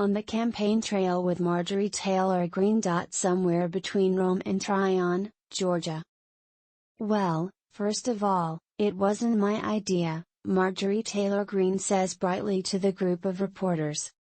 On the campaign trail with Marjorie Taylor Greene. Somewhere between Rome and Tryon, Georgia. Well, first of all, it wasn't my idea, Marjorie Taylor Greene says brightly to the group of reporters.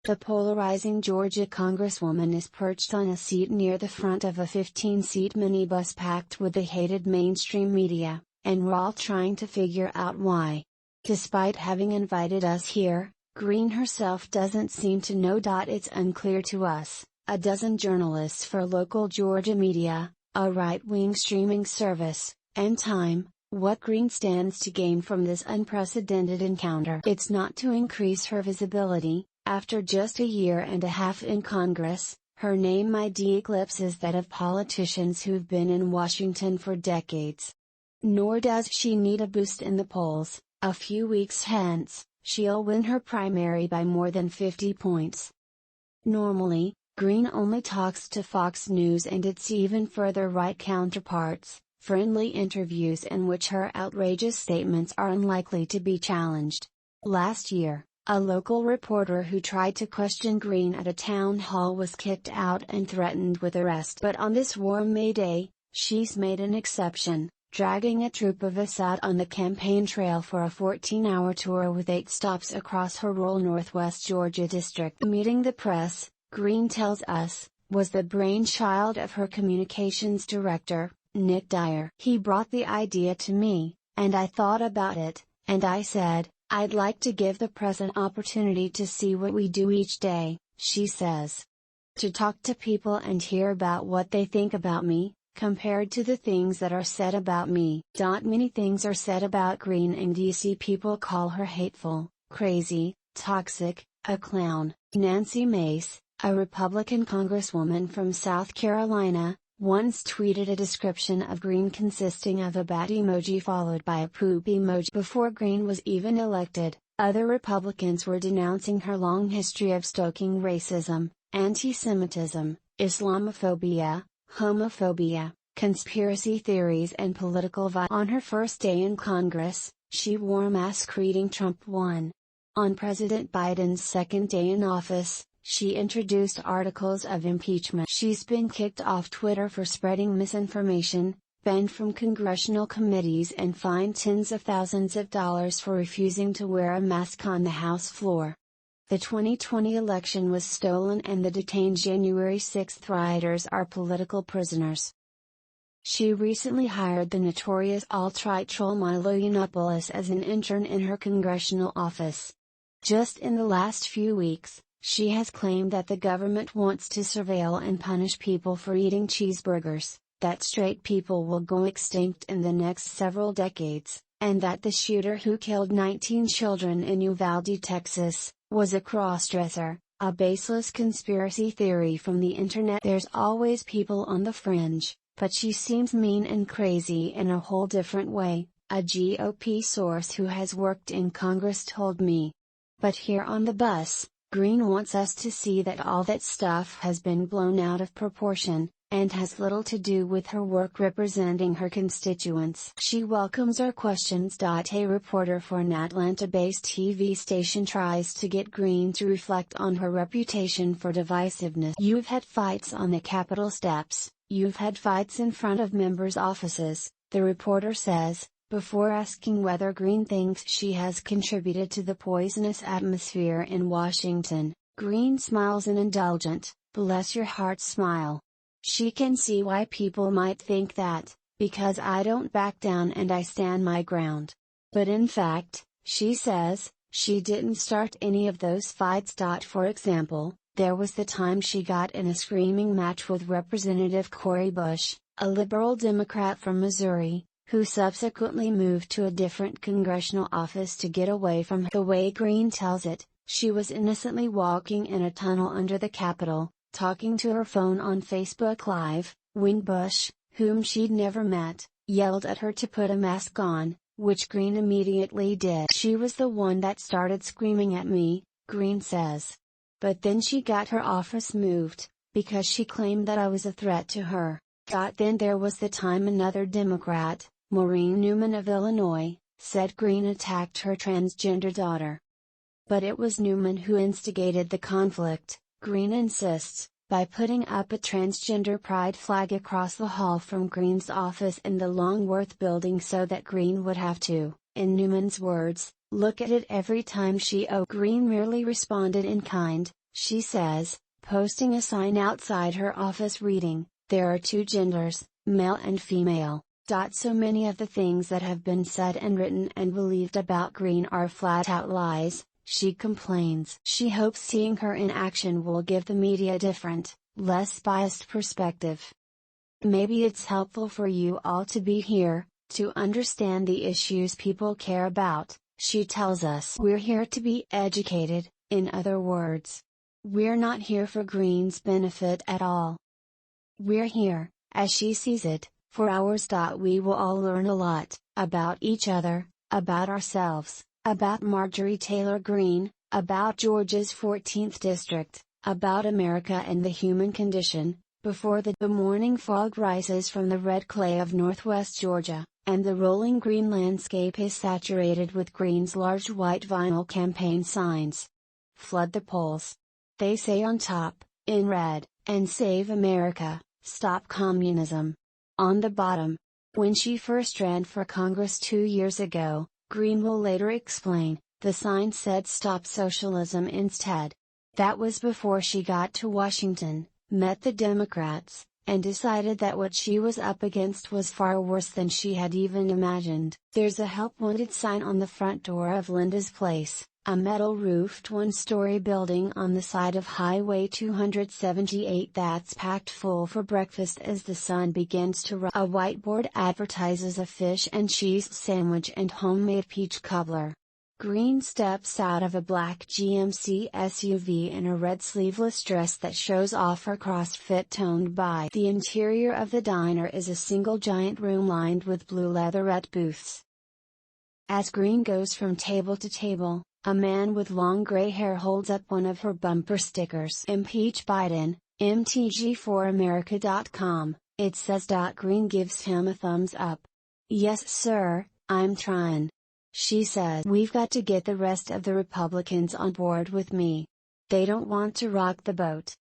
The polarizing Georgia congresswoman is perched on a seat near the front of a 15-seat minibus packed with the hated mainstream media, and we're all trying to figure out why. Despite having invited us here, Greene herself doesn't seem to know. It's unclear to us, a dozen journalists for local Georgia media, a right-wing streaming service, and Time, what Greene stands to gain from this unprecedented encounter. It's not to increase her visibility. After just a year and a half in Congress, her name might eclipses that of politicians who've been in Washington for decades. Nor does she need a boost in the polls. A few weeks hence, she'll win her primary by more than 50 points. Normally, Greene only talks to Fox News and its even further right counterparts, friendly interviews in which her outrageous statements are unlikely to be challenged. Last year, a local reporter who tried to question Greene at a town hall was kicked out and threatened with arrest. But on this warm May Day, she's made an exception, dragging a troop of us out on the campaign trail for a 14-hour tour with 8 stops across her rural Northwest Georgia district. Meeting the press, Greene tells us, was the brainchild of her communications director, Nick Dyer. He brought the idea to me, and I thought about it, and I said, I'd like to give the press an opportunity to see what we do each day, she says. To talk to people and hear about what they think about me, compared to the things that are said about me. Many things are said about Greene in DC. People call her hateful, crazy, toxic, a clown. Nancy Mace, a Republican congresswoman from South Carolina, once tweeted a description of Greene consisting of a bat emoji followed by a poop emoji. Before Greene was even elected, other Republicans were denouncing her long history of stoking racism, anti-Semitism, Islamophobia, homophobia, conspiracy theories and political violence. On her first day in Congress, she wore a mask greeting Trump won. On President Biden's second day in office, she introduced articles of impeachment. She's been kicked off Twitter for spreading misinformation, banned from congressional committees and fined tens of thousands of dollars for refusing to wear a mask on the House floor. The 2020 election was stolen and the detained January 6 rioters are political prisoners. She recently hired the notorious alt-right troll Milo Yiannopoulos as an intern in her congressional office. Just in the last few weeks, she has claimed that the government wants to surveil and punish people for eating cheeseburgers, that straight people will go extinct in the next several decades, and that the shooter who killed 19 children in Uvalde, Texas, was a crossdresser, a baseless conspiracy theory from the internet. There's always people on the fringe, but she seems mean and crazy in a whole different way, a GOP source who has worked in Congress told me. But here on the bus, Greene wants us to see that all that stuff has been blown out of proportion, and has little to do with her work representing her constituents. She welcomes our questions. A reporter for an Atlanta-based TV station tries to get Greene to reflect on her reputation for divisiveness. You've had fights on the Capitol steps, you've had fights in front of members' offices, the reporter says, before asking whether Greene thinks she has contributed to the poisonous atmosphere in Washington. Greene smiles an indulgent, bless your heart smile. She can see why people might think that, because I don't back down and I stand my ground. But in fact, she says, she didn't start any of those fights. For example, there was the time she got in a screaming match with Representative Cori Bush, a liberal Democrat from Missouri, who subsequently moved to a different congressional office to get away from her. The way Greene tells it, she was innocently walking in a tunnel under the Capitol, talking to her phone on Facebook Live, when Bush, whom she'd never met, yelled at her to put a mask on, which Greene immediately did. She was the one that started screaming at me, Greene says. But then she got her office moved, because she claimed that I was a threat to her. Then there was the time another Democrat, Maureen Newman of Illinois, said Greene attacked her transgender daughter. But it was Newman who instigated the conflict, Greene insists, by putting up a transgender pride flag across the hall from Greene's office in the Longworth building so that Greene would have to, in Newman's words, look at it every time she Greene merely responded in kind, she says, posting a sign outside her office reading, "There are two genders, male and female." So many of the things that have been said and written and believed about Greene are flat-out lies, she complains. She hopes seeing her in action will give the media a different, less biased perspective. Maybe it's helpful for you all to be here, to understand the issues people care about, she tells us. We're here to be educated, in other words. We're not here for Greene's benefit at all. We're here, as she sees it, for hours. We will all learn a lot, about each other, about ourselves, about Marjorie Taylor Greene, about Georgia's 14th District, about America and the human condition, before the morning fog rises from the red clay of northwest Georgia, and the rolling green landscape is saturated with Greene's large white vinyl campaign signs. Flood the polls. They say on top, in red, and Save America, Stop Communism. On the bottom. When she first ran for Congress 2 years ago, Greene will later explain, the sign said Stop Socialism instead. That was before she got to Washington, met the Democrats, and decided that what she was up against was far worse than she had even imagined. There's a help wanted sign on the front door of Linda's place, a metal-roofed one-story building on the side of Highway 278 that's packed full for breakfast as the sun begins to rise. A whiteboard advertises a fish and cheese sandwich and homemade peach cobbler. Greene steps out of a black GMC SUV in a red sleeveless dress that shows off her CrossFit toned by. The interior of the diner is a single giant room lined with blue leatherette booths. As Greene goes from table to table, a man with long gray hair holds up one of her bumper stickers. Impeach Biden, MTG4America.com, it says. Greene gives him a thumbs up. Yes sir, I'm trying. She says. We've got to get the rest of the Republicans on board with me. They don't want to rock the boat.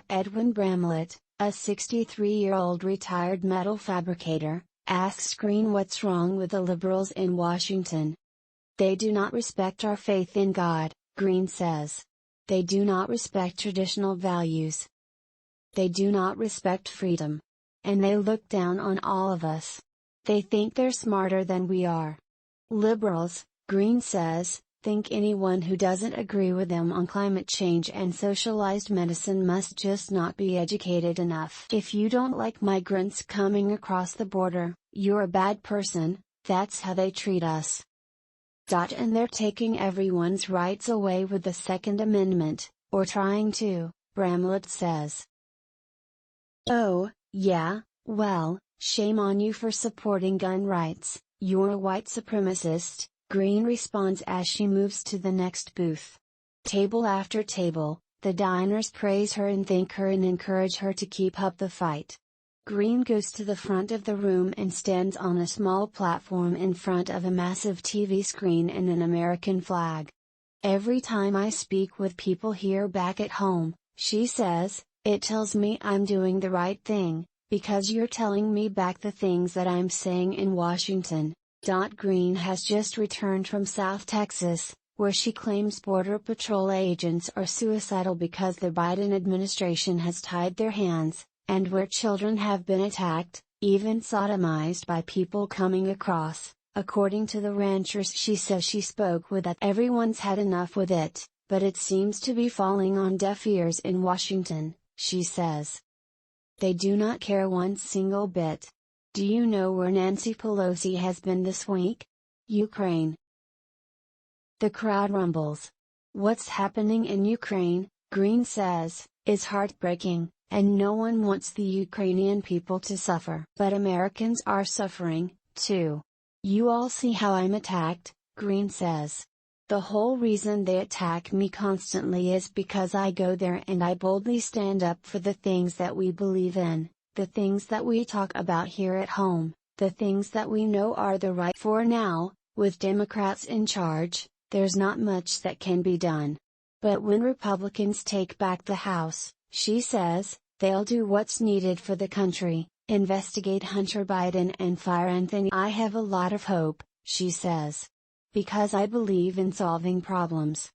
Edwin Bramlett, a 63-year-old retired metal fabricator, asks Greene what's wrong with the liberals in Washington. They do not respect our faith in God, Greene says. They do not respect traditional values. They do not respect freedom. And they look down on all of us. They think they're smarter than we are. Liberals, Greene says, think anyone who doesn't agree with them on climate change and socialized medicine must just not be educated enough. If you don't like migrants coming across the border, you're a bad person, that's how they treat us. And they're taking everyone's rights away with the Second Amendment, or trying to, Bramlett says. Oh, yeah, well, shame on you for supporting gun rights, you're a white supremacist, Greene responds as she moves to the next booth. Table after table, the diners praise her and thank her and encourage her to keep up the fight. Greene goes to the front of the room and stands on a small platform in front of a massive TV screen and an American flag. Every time I speak with people here back at home, she says, it tells me I'm doing the right thing, because you're telling me back the things that I'm saying in Washington. Greene has just returned from South Texas, where she claims Border Patrol agents are suicidal because the Biden administration has tied their hands, and where children have been attacked, even sodomized by people coming across, according to the ranchers she says she spoke with. That everyone's had enough with it, but it seems to be falling on deaf ears in Washington, she says. They do not care one single bit. Do you know where Nancy Pelosi has been this week? Ukraine. The crowd rumbles. What's happening in Ukraine, Greene says, is heartbreaking, and no one wants the Ukrainian people to suffer. But Americans are suffering, too. You all see how I'm attacked, Greene says. The whole reason they attack me constantly is because I go there and I boldly stand up for the things that we believe in, the things that we talk about here at home, the things that we know are the right. For now, with Democrats in charge, there's not much that can be done. But when Republicans take back the House, she says, they'll do what's needed for the country, investigate Hunter Biden and fire Anthony. I have a lot of hope, she says. Because I believe in solving problems.